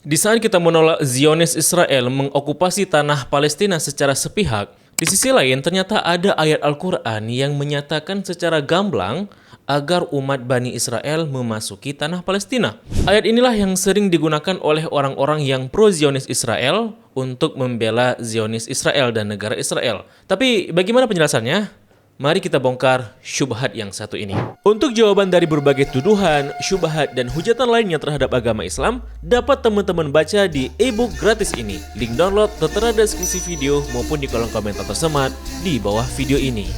Di saat kita menolak Zionis Israel mengokupasi tanah Palestina secara sepihak, di sisi lain ternyata ada ayat Al-Quran yang menyatakan secara gamblang agar umat Bani Israel memasuki tanah Palestina. Ayat inilah yang sering digunakan oleh orang-orang yang pro-Zionis Israel untuk membela Zionis Israel dan negara Israel. Tapi bagaimana penjelasannya? Mari kita bongkar syubhat yang satu ini. Untuk jawaban dari berbagai tuduhan, syubhat, dan hujatan lainnya terhadap agama Islam, dapat teman-teman baca di e-book gratis ini. Link download tertera di deskripsi video maupun di kolom komentar tersemat di bawah video ini.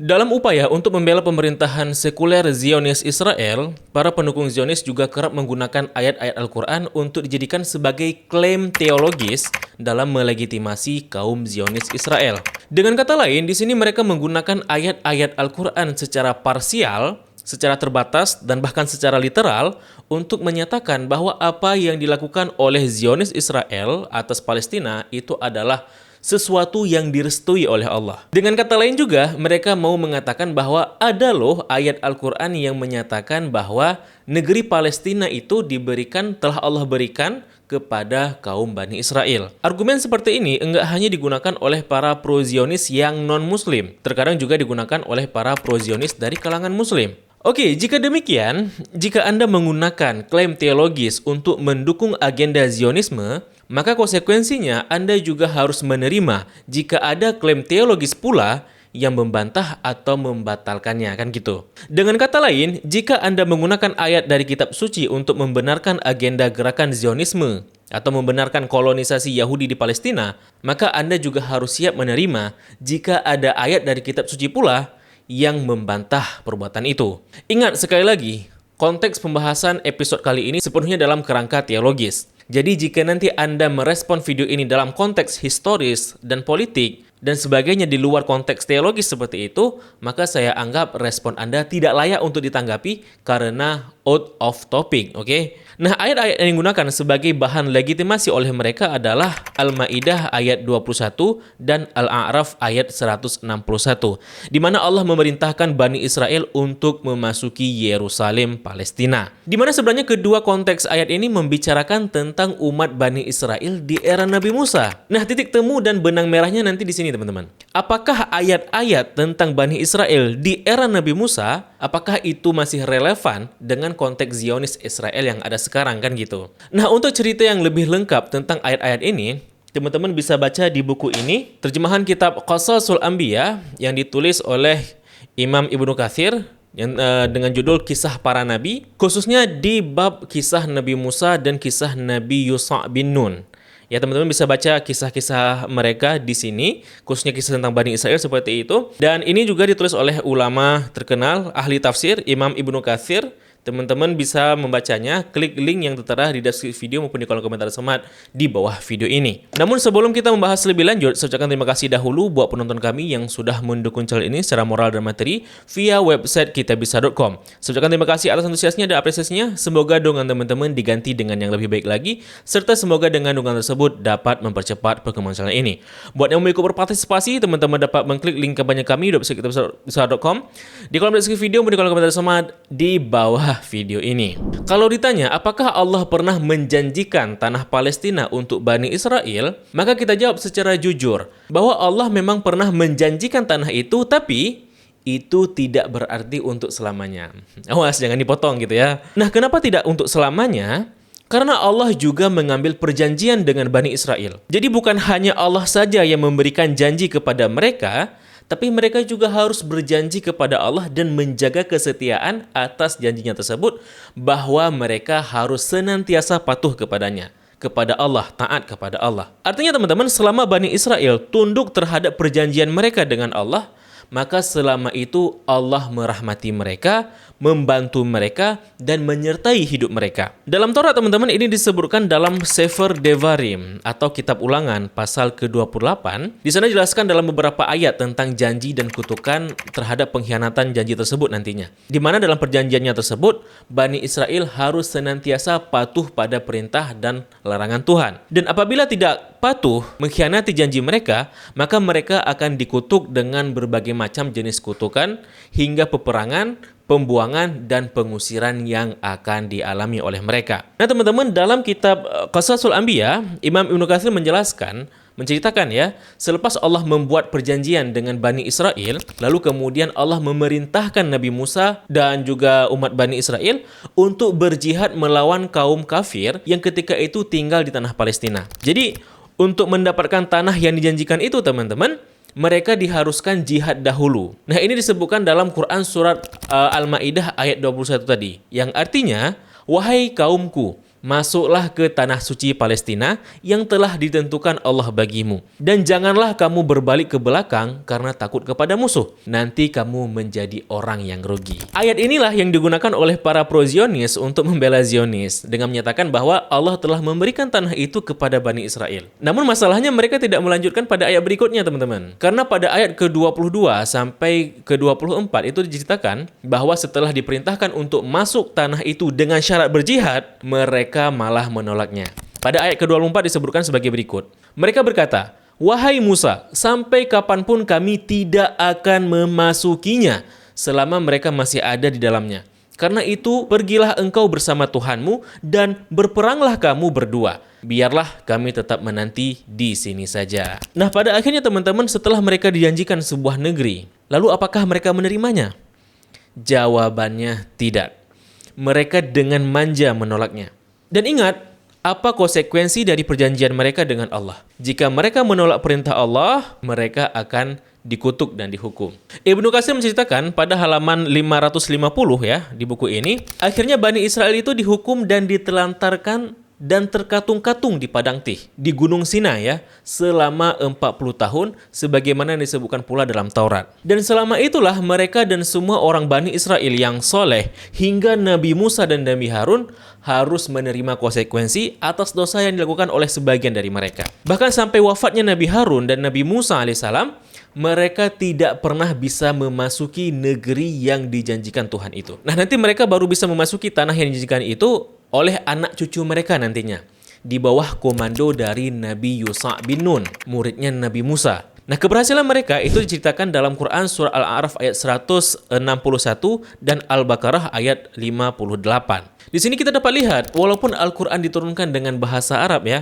Dalam upaya untuk membela pemerintahan sekuler Zionis Israel, para pendukung Zionis juga kerap menggunakan ayat-ayat Al-Quran untuk dijadikan sebagai klaim teologis dalam melegitimasi kaum Zionis Israel. Dengan kata lain, di sini mereka menggunakan ayat-ayat Al-Quran secara parsial, secara terbatas, dan bahkan secara literal untuk menyatakan bahwa apa yang dilakukan oleh Zionis Israel atas Palestina itu adalah sesuatu yang direstui oleh Allah. Dengan kata lain juga, mereka mau mengatakan bahwa ada loh ayat Al-Quran yang menyatakan bahwa negeri Palestina itu telah Allah berikan kepada kaum Bani Israel. Argumen seperti ini enggak hanya digunakan oleh para pro-Zionis yang non-Muslim, terkadang juga digunakan oleh para pro-Zionis dari kalangan Muslim. Oke, jika demikian, jika Anda menggunakan klaim teologis untuk mendukung agenda Zionisme, maka konsekuensinya Anda juga harus menerima jika ada klaim teologis pula yang membantah atau membatalkannya, kan gitu. Dengan kata lain, jika Anda menggunakan ayat dari kitab suci untuk membenarkan agenda gerakan Zionisme atau membenarkan kolonisasi Yahudi di Palestina, maka Anda juga harus siap menerima jika ada ayat dari kitab suci pula yang membantah perbuatan itu. Ingat sekali lagi, konteks pembahasan episode kali ini sepenuhnya dalam kerangka teologis. Jadi jika nanti Anda merespon video ini dalam konteks historis dan politik dan sebagainya di luar konteks teologis seperti itu, maka saya anggap respon Anda tidak layak untuk ditanggapi karena out of topic, oke? Nah, ayat-ayat yang digunakan sebagai bahan legitimasi oleh mereka adalah Al-Maidah ayat 21 dan Al-A'raf ayat 161, di mana Allah memerintahkan Bani Israel untuk memasuki Yerusalem, Palestina. Di mana sebenarnya kedua konteks ayat ini membicarakan tentang umat Bani Israel di era Nabi Musa. Nah, titik temu dan benang merahnya nanti di sini, teman-teman. Apakah ayat-ayat tentang Bani Israel di era Nabi Musa, apakah itu masih relevan dengan konteks Zionis Israel yang ada sekarang, kan gitu. Nah, untuk cerita yang lebih lengkap tentang ayat-ayat ini, teman-teman bisa baca di buku ini, terjemahan kitab Qasasul Anbiya yang ditulis oleh Imam Ibnu Katsir yang dengan judul Kisah Para Nabi, khususnya di bab kisah Nabi Musa dan kisah Nabi Yusha bin Nun. Ya, teman-teman bisa baca kisah-kisah mereka di sini, khususnya kisah tentang Bani Israel seperti itu. Dan ini juga ditulis oleh ulama terkenal, ahli tafsir, Imam Ibnu Katsir. Teman-teman bisa membacanya, klik link yang tertera di deskripsi video maupun di kolom komentar semat di bawah video ini. Namun sebelum kita membahas lebih lanjut, saya ucapkan terima kasih dahulu buat penonton kami yang sudah mendukung channel ini secara moral dan materi via website kitabisa.com. Saya ucapkan terima kasih atas antusiasnya dan apresiasinya. Semoga dukungan teman-teman diganti dengan yang lebih baik lagi, serta semoga dengan dukungan tersebut dapat mempercepat perkembangan channel ini. Buat yang mau ikut berpartisipasi, teman-teman dapat mengklik link kampanye kami di website kitabisa.com di kolom deskripsi video maupun di kolom komentar semat di bawah video ini. Kalau ditanya apakah Allah pernah menjanjikan tanah Palestina untuk Bani Israel, maka kita jawab secara jujur bahwa Allah memang pernah menjanjikan tanah itu, tapi itu tidak berarti untuk selamanya. Awas, jangan dipotong gitu ya. Nah, kenapa tidak untuk selamanya? Karena Allah juga mengambil perjanjian dengan Bani Israel. Jadi bukan hanya Allah saja yang memberikan janji kepada mereka, tapi mereka juga harus berjanji kepada Allah dan menjaga kesetiaan atas janjinya tersebut, bahwa mereka harus senantiasa patuh kepadanya, kepada Allah, taat kepada Allah. Artinya teman-teman, selama Bani Israel tunduk terhadap perjanjian mereka dengan Allah, maka selama itu Allah merahmati mereka, membantu mereka, dan menyertai hidup mereka. Dalam Taurat, teman-teman, ini disebutkan dalam Sefer Devarim atau Kitab Ulangan pasal ke-28. Di sana dijelaskan dalam beberapa ayat tentang janji dan kutukan terhadap pengkhianatan janji tersebut nantinya. Di mana dalam perjanjiannya tersebut, Bani Israel harus senantiasa patuh pada perintah dan larangan Tuhan. Dan apabila tidak patuh, mengkhianati janji mereka, maka mereka akan dikutuk dengan berbagai macam jenis kutukan hingga peperangan, pembuangan dan pengusiran yang akan dialami oleh mereka. Nah teman-teman, dalam kitab Qasasul Anbiya, Imam Ibnu Katsir menceritakan ya, selepas Allah membuat perjanjian dengan Bani Israel, lalu kemudian Allah memerintahkan Nabi Musa dan juga umat Bani Israel untuk berjihad melawan kaum kafir yang ketika itu tinggal di tanah Palestina. Jadi, untuk mendapatkan tanah yang dijanjikan itu teman-teman, mereka diharuskan jihad dahulu. Nah, ini disebutkan dalam Quran surat Al-Maidah ayat 21 tadi, yang artinya, wahai kaumku, masuklah ke tanah suci Palestina yang telah ditentukan Allah bagimu. Dan janganlah kamu berbalik ke belakang karena takut kepada musuh. Nanti kamu menjadi orang yang rugi. Ayat inilah yang digunakan oleh para pro-Zionis untuk membela Zionis dengan menyatakan bahwa Allah telah memberikan tanah itu kepada Bani Israel. Namun masalahnya mereka tidak melanjutkan pada ayat berikutnya teman-teman. Karena pada ayat ke-22 sampai ke-24 itu diceritakan bahwa setelah diperintahkan untuk masuk tanah itu dengan syarat berjihad, mereka malah menolaknya. Pada ayat ke-24 disebutkan sebagai berikut. Mereka berkata, wahai Musa, sampai kapanpun kami tidak akan memasukinya selama mereka masih ada di dalamnya. Karena itu, pergilah engkau bersama Tuhanmu dan berperanglah kamu berdua. Biarlah kami tetap menanti di sini saja. Nah, pada akhirnya teman-teman, setelah mereka dijanjikan sebuah negeri, lalu apakah mereka menerimanya? Jawabannya tidak. Mereka dengan manja menolaknya. Dan ingat, apa konsekuensi dari perjanjian mereka dengan Allah? Jika mereka menolak perintah Allah, mereka akan dikutuk dan dihukum. Ibnu Katsir menceritakan pada halaman 550 ya, di buku ini, akhirnya Bani Israel itu dihukum dan ditelantarkan dan terkatung-katung di padang Tih, di Gunung Sinai ya, selama 40 tahun, sebagaimana yang disebutkan pula dalam Taurat. Dan selama itulah mereka dan semua orang Bani Israel yang soleh, hingga Nabi Musa dan Nabi Harun, harus menerima konsekuensi atas dosa yang dilakukan oleh sebagian dari mereka. Bahkan sampai wafatnya Nabi Harun dan Nabi Musa alaihissalam, mereka tidak pernah bisa memasuki negeri yang dijanjikan Tuhan itu. Nah, nanti mereka baru bisa memasuki tanah yang dijanjikan itu oleh anak cucu mereka nantinya, di bawah komando dari Nabi Yusha bin Nun, muridnya Nabi Musa. Nah, keberhasilan mereka itu diceritakan dalam Quran surah Al-A'raf ayat 161 dan Al-Baqarah ayat 58. Di sini kita dapat lihat, walaupun Al-Quran diturunkan dengan bahasa Arab ya,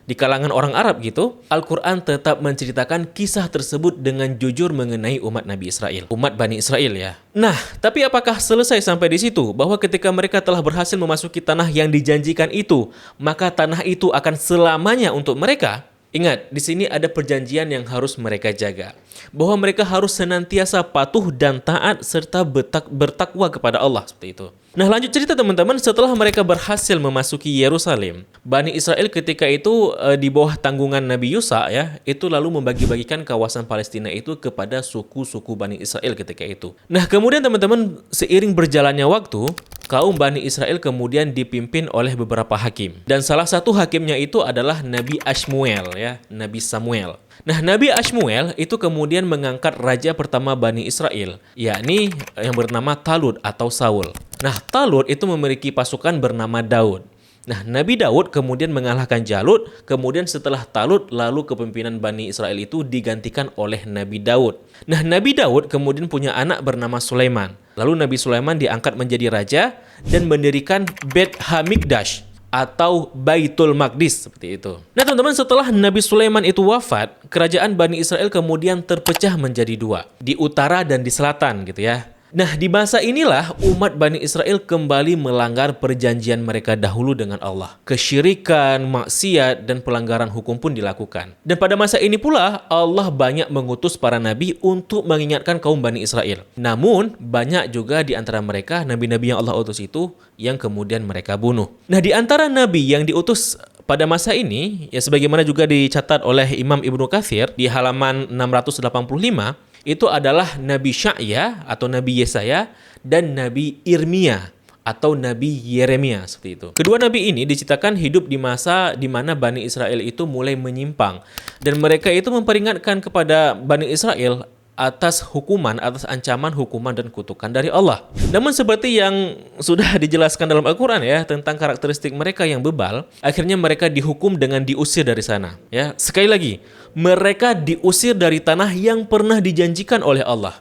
di kalangan orang Arab gitu, Al-Quran tetap menceritakan kisah tersebut dengan jujur mengenai umat Nabi Israel, umat Bani Israel ya. Nah, tapi apakah selesai sampai di situ? Bahwa ketika mereka telah berhasil memasuki tanah yang dijanjikan itu, maka tanah itu akan selamanya untuk mereka? Ingat, di sini ada perjanjian yang harus mereka jaga. Bahwa mereka harus senantiasa patuh dan taat serta bertakwa kepada Allah, seperti itu. Nah, lanjut cerita teman-teman, setelah mereka berhasil memasuki Yerusalem, Bani Israel ketika itu di bawah tanggungan Nabi Yusha ya, itu lalu membagi-bagikan kawasan Palestina itu kepada suku-suku Bani Israel ketika itu. Nah, kemudian teman-teman, seiring berjalannya waktu, kaum Bani Israel kemudian dipimpin oleh beberapa hakim. Dan salah satu hakimnya itu adalah Nabi Ashmuel ya, Nabi Samuel. Nah, Nabi Ashmuel itu kemudian mengangkat raja pertama Bani Israel, yakni yang bernama Talut atau Saul. Nah, Talut itu memiliki pasukan bernama Daud. Nah, Nabi Daud kemudian mengalahkan Jalut, kemudian setelah Talut, lalu kepemimpinan Bani Israel itu digantikan oleh Nabi Daud. Nah, Nabi Daud kemudian punya anak bernama Sulaiman. Lalu Nabi Sulaiman diangkat menjadi raja dan mendirikan Beit Hamikdash atau Baitul Maqdis, seperti itu. Nah teman-teman, setelah Nabi Sulaiman itu wafat, kerajaan Bani Israel kemudian terpecah menjadi dua, di utara dan di selatan gitu ya. Nah, di masa inilah umat Bani Israel kembali melanggar perjanjian mereka dahulu dengan Allah. Kesyirikan, maksiat, dan pelanggaran hukum pun dilakukan. Dan pada masa ini pula, Allah banyak mengutus para nabi untuk mengingatkan kaum Bani Israel. Namun, banyak juga di antara mereka, nabi-nabi yang Allah utus itu, yang kemudian mereka bunuh. Nah, di antara nabi yang diutus pada masa ini, ya sebagaimana juga dicatat oleh Imam Ibnu Katsir di halaman 685, itu adalah Nabi Sya'ya atau Nabi Yesaya dan Nabi Irmia atau Nabi Yeremia, seperti itu. Kedua nabi ini diceritakan hidup di masa di mana Bani Israel itu mulai menyimpang dan mereka itu memperingatkan kepada Bani Israel atas hukuman, atas ancaman hukuman dan kutukan dari Allah. Namun seperti yang sudah dijelaskan dalam Al-Quran ya, tentang karakteristik mereka yang bebal, akhirnya mereka dihukum dengan diusir dari sana. Ya, sekali lagi, mereka diusir dari tanah yang pernah dijanjikan oleh Allah.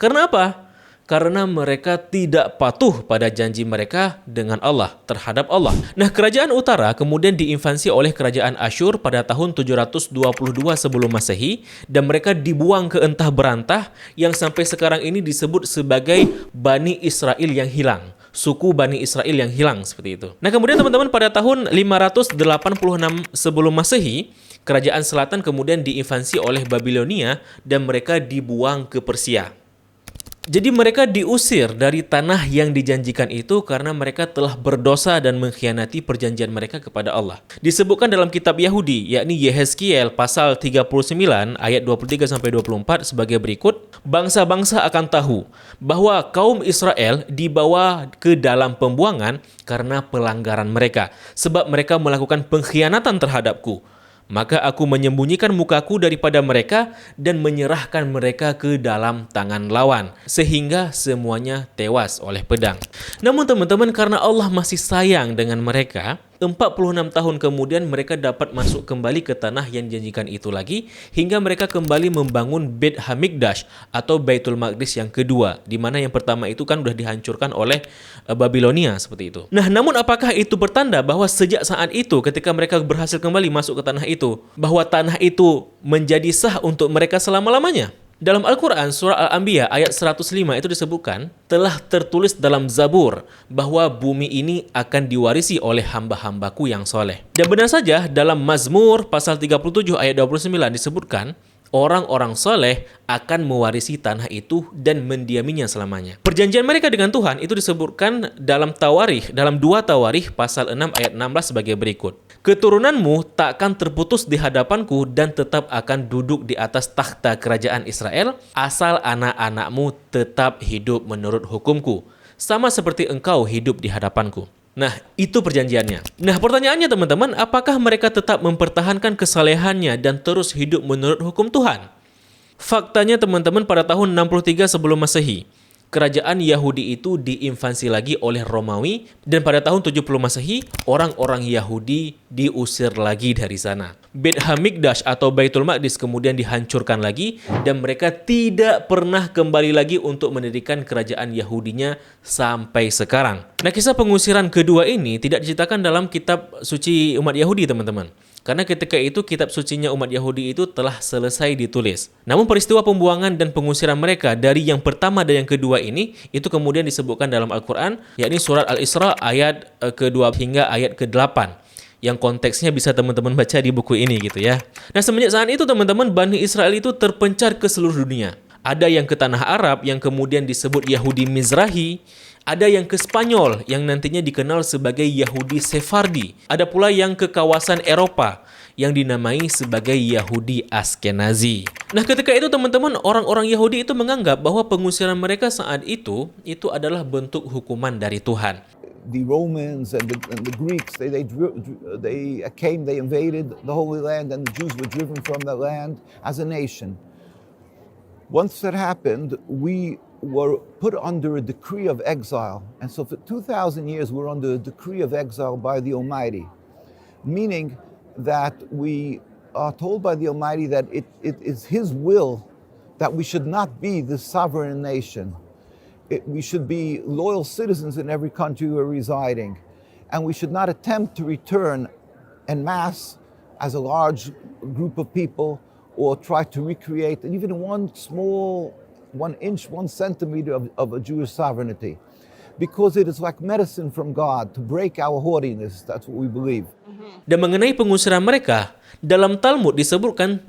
Karena apa? karena mereka tidak patuh pada janji mereka dengan Allah, terhadap Allah. Nah, kerajaan utara kemudian diinvasi oleh kerajaan Asyur pada tahun 722 sebelum Masehi, dan mereka dibuang ke entah berantah yang sampai sekarang ini disebut sebagai Bani Israel yang hilang. Suku Bani Israel yang hilang, seperti itu. Nah, kemudian teman-teman, pada tahun 586 sebelum Masehi, kerajaan selatan kemudian diinvasi oleh Babilonia dan mereka dibuang ke Persia. Jadi mereka diusir dari tanah yang dijanjikan itu karena mereka telah berdosa dan mengkhianati perjanjian mereka kepada Allah. Disebutkan dalam kitab Yahudi, yakni Yehezkiel pasal 39 ayat 23-24 sebagai berikut, bangsa-bangsa akan tahu bahwa kaum Israel dibawa ke dalam pembuangan karena pelanggaran mereka, sebab mereka melakukan pengkhianatan terhadapku. Maka aku menyembunyikan mukaku daripada mereka dan menyerahkan mereka ke dalam tangan lawan, sehingga semuanya tewas oleh pedang. Namun teman-teman, karena Allah masih sayang dengan mereka, 46 tahun kemudian mereka dapat masuk kembali ke tanah yang dijanjikan itu lagi, hingga mereka kembali membangun Beit Hamikdash atau Baitul Maqdis yang kedua, di mana yang pertama itu kan sudah dihancurkan oleh Babilonia, seperti itu. Nah, namun apakah itu bertanda bahwa sejak saat itu ketika mereka berhasil kembali masuk ke tanah itu, bahwa tanah itu menjadi sah untuk mereka selama-lamanya? Dalam Al-Quran, surah Al-Anbiya ayat 105 itu disebutkan, telah tertulis dalam Zabur bahwa bumi ini akan diwarisi oleh hamba-hambaku yang soleh. Dan benar saja, dalam Mazmur pasal 37 ayat 29 disebutkan, orang-orang soleh akan mewarisi tanah itu dan mendiaminya selamanya. Perjanjian mereka dengan Tuhan itu disebutkan dalam Tawarikh, dalam 2 Tawarikh pasal 6 ayat 16 sebagai berikut. Keturunanmu takkan terputus di hadapanku dan tetap akan duduk di atas takhta kerajaan Israel, asal anak-anakmu tetap hidup menurut hukumku, sama seperti engkau hidup di hadapanku. Nah, itu perjanjiannya. Nah, pertanyaannya teman-teman, apakah mereka tetap mempertahankan kesalehannya dan terus hidup menurut hukum Tuhan? Faktanya teman-teman, pada tahun 63 sebelum Masehi, kerajaan Yahudi itu diinvasi lagi oleh Romawi, dan pada tahun 70 Masehi, orang-orang Yahudi diusir lagi dari sana. Beit Hamikdash atau Baitul Maqdis kemudian dihancurkan lagi, dan mereka tidak pernah kembali lagi untuk mendirikan kerajaan Yahudinya sampai sekarang. Nah, kisah pengusiran kedua ini tidak diceritakan dalam kitab suci umat Yahudi, teman-teman. Karena ketika itu kitab sucinya umat Yahudi itu telah selesai ditulis. Namun peristiwa pembuangan dan pengusiran mereka dari yang pertama dan yang kedua ini, itu kemudian disebutkan dalam Al-Quran, yakni surat Al-Isra ayat ke-2 hingga ayat ke-8. Yang konteksnya bisa teman-teman baca di buku ini gitu ya. Nah, semenjak saat itu teman-teman, Bani Israel itu terpencar ke seluruh dunia. Ada yang ke tanah Arab yang kemudian disebut Yahudi Mizrahi, ada yang ke Spanyol yang nantinya dikenal sebagai Yahudi Sefardi. Ada pula yang ke kawasan Eropa yang dinamai sebagai Yahudi Askenazi. Nah, ketika itu teman-teman, orang-orang Yahudi itu menganggap bahwa pengusiran mereka saat itu adalah bentuk hukuman dari Tuhan. The Romans and the Greeks, they came, they invaded the Holy Land, and the Jews were driven from the land as a nation. Once that happened, we were put under a decree of exile. And so for 2,000 years, we're under a decree of exile by the Almighty, meaning that we are told by the Almighty that it is His will that we should not be the sovereign nation. We should be loyal citizens in every country we're residing. And we should not attempt to return en masse as a large group of people, or try to recreate even one small 1 inch, 1 centimeter of a Jewish sovereignty, because it is like medicine from God to break our haughtiness. That's what we believe. Dan mengenai pengusiran mereka, dalam Talmud disebutkan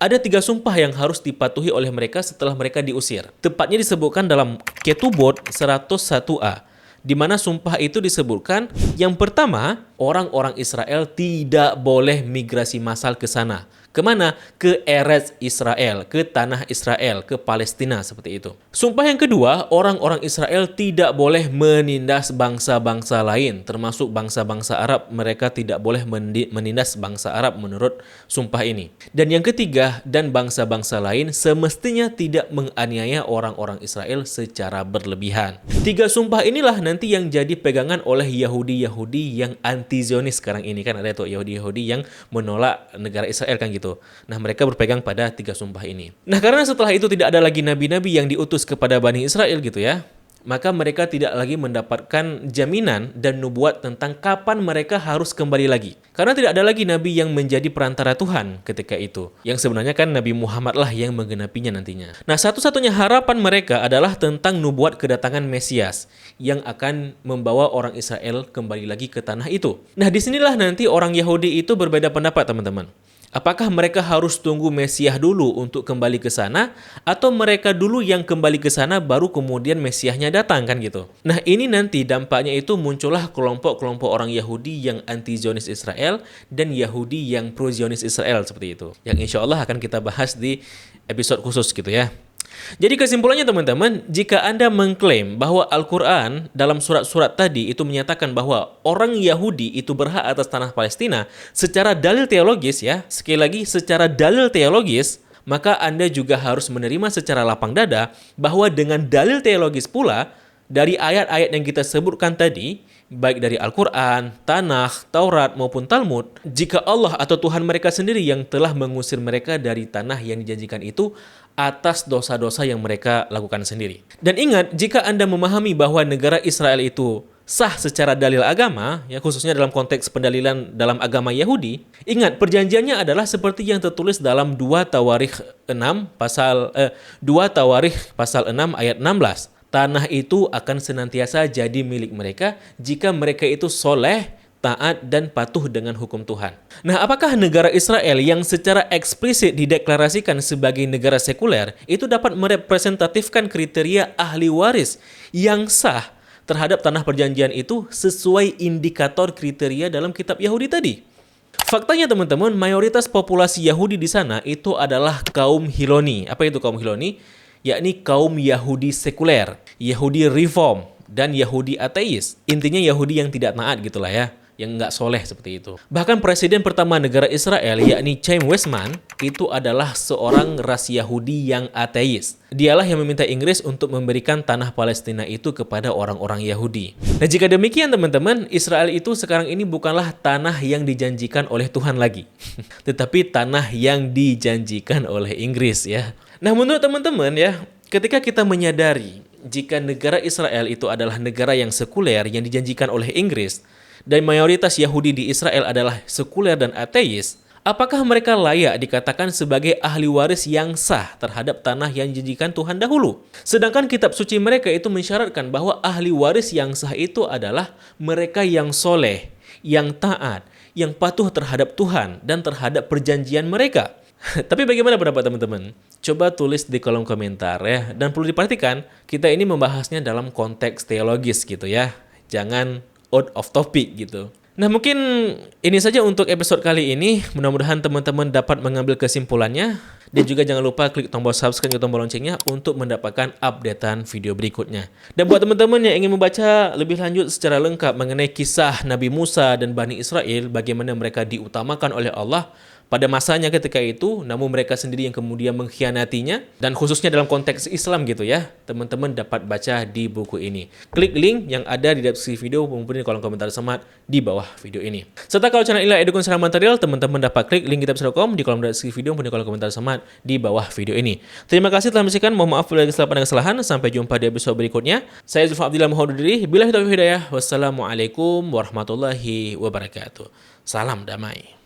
ada 3 sumpah yang harus dipatuhi oleh mereka setelah mereka diusir. Tepatnya disebutkan dalam Ketubot 101a, di mana sumpah itu disebutkan, yang pertama, orang-orang Israel tidak boleh migrasi massal ke sana. Kemana? Ke Eretz Israel, ke tanah Israel, ke Palestina, seperti itu. Sumpah yang kedua, orang-orang Israel tidak boleh menindas bangsa-bangsa lain, termasuk bangsa-bangsa Arab. Mereka tidak boleh menindas bangsa Arab menurut sumpah ini. Dan yang ketiga, dan bangsa-bangsa lain semestinya tidak menganiaya orang-orang Israel secara berlebihan. 3 sumpah inilah nanti nanti yang jadi pegangan oleh Yahudi-Yahudi yang anti-Zionis sekarang ini. Kan ada tuh Yahudi-Yahudi yang menolak negara Israel kan gitu. Nah, mereka berpegang pada 3 sumpah ini. Nah, karena setelah itu tidak ada lagi nabi-nabi yang diutus kepada Bani Israel gitu ya, maka mereka tidak lagi mendapatkan jaminan dan nubuat tentang kapan mereka harus kembali lagi. Karena tidak ada lagi nabi yang menjadi perantara Tuhan ketika itu. Yang sebenarnya kan Nabi Muhammad lah yang menggenapinya nantinya. Nah, satu-satunya harapan mereka adalah tentang nubuat kedatangan Mesias yang akan membawa orang Israel kembali lagi ke tanah itu. Nah, disinilah nanti orang Yahudi itu berbeda pendapat, teman-teman. Apakah mereka harus tunggu Mesias dulu untuk kembali ke sana, atau mereka dulu yang kembali ke sana baru kemudian Mesiasnya datang kan gitu. Nah, ini nanti dampaknya itu muncullah kelompok-kelompok orang Yahudi yang anti-Zionis Israel dan Yahudi yang pro-Zionis Israel seperti itu. Yang insya Allah akan kita bahas di episode khusus gitu ya. Jadi kesimpulannya teman-teman, jika Anda mengklaim bahwa Al-Quran dalam surat-surat tadi itu menyatakan bahwa orang Yahudi itu berhak atas tanah Palestina secara dalil teologis ya, sekali lagi secara dalil teologis, maka Anda juga harus menerima secara lapang dada bahwa dengan dalil teologis pula, dari ayat-ayat yang kita sebutkan tadi, baik dari Al-Quran, Tanakh, Taurat maupun Talmud, jika Allah atau Tuhan mereka sendiri yang telah mengusir mereka dari tanah yang dijanjikan itu atas dosa-dosa yang mereka lakukan sendiri. Dan ingat, jika Anda memahami bahwa negara Israel itu sah secara dalil agama, ya khususnya dalam konteks pendalilan dalam agama Yahudi, ingat perjanjiannya adalah seperti yang tertulis dalam 2 Tawarikh 6 pasal 6 ayat 16. Tanah itu akan senantiasa jadi milik mereka jika mereka itu soleh, taat, dan patuh dengan hukum Tuhan. Nah, apakah negara Israel yang secara eksplisit dideklarasikan sebagai negara sekuler itu dapat merepresentatifkan kriteria ahli waris yang sah terhadap tanah perjanjian itu sesuai indikator kriteria dalam kitab Yahudi tadi? Faktanya teman-teman, mayoritas populasi Yahudi di sana itu adalah kaum Hiloni. Apa itu kaum Hiloni? Yakni kaum Yahudi sekuler, Yahudi reform, dan Yahudi ateis. Intinya Yahudi yang tidak taat gitulah ya, yang nggak soleh seperti itu. Bahkan presiden pertama negara Israel, yakni Chaim Weizmann, itu adalah seorang ras Yahudi yang ateis. Dialah yang meminta Inggris untuk memberikan tanah Palestina itu kepada orang-orang Yahudi. Nah, jika demikian teman-teman, Israel itu sekarang ini bukanlah tanah yang dijanjikan oleh Tuhan lagi, tetapi tanah yang dijanjikan oleh Inggris ya. Nah, menurut teman-teman ya, ketika kita menyadari jika negara Israel itu adalah negara yang sekuler yang dijanjikan oleh Inggris, dan mayoritas Yahudi di Israel adalah sekuler dan ateis, apakah mereka layak dikatakan sebagai ahli waris yang sah terhadap tanah yang dijanjikan Tuhan dahulu? Sedangkan kitab suci mereka itu mensyaratkan bahwa ahli waris yang sah itu adalah mereka yang soleh, yang taat, yang patuh terhadap Tuhan dan terhadap perjanjian mereka. Tapi bagaimana pendapat teman-teman? Coba tulis di kolom komentar ya. Dan perlu diperhatikan, kita ini membahasnya dalam konteks teologis gitu ya. Jangan out of topic gitu. Nah, mungkin ini saja untuk episode kali ini. Mudah-mudahan teman-teman dapat mengambil kesimpulannya. Dan juga jangan lupa klik tombol subscribe dan tombol loncengnya untuk mendapatkan updatean video berikutnya. Dan buat teman-teman yang ingin membaca lebih lanjut secara lengkap mengenai kisah Nabi Musa dan Bani Israel, bagaimana mereka diutamakan oleh Allah pada masanya ketika itu, namun mereka sendiri yang kemudian mengkhianatinya, dan khususnya dalam konteks Islam gitu ya, teman-teman dapat baca di buku ini. Klik link yang ada di deskripsi video maupun di kolom komentar semat di bawah video ini. Serta kalau channel Ila Edukun secara material, teman-teman dapat klik link kitabisa.com di kolom deskripsi video maupun di kolom komentar semat di bawah video ini. Terima kasih telah menyaksikan. Mohon maaf bila ada kesalahan dan kesalahan. Sampai jumpa di episode berikutnya. Saya Zulfan Abdillah mohon undur diri. Billahi taufiq hidayah. Wassalamualaikum warahmatullahi wabarakatuh. Salam damai.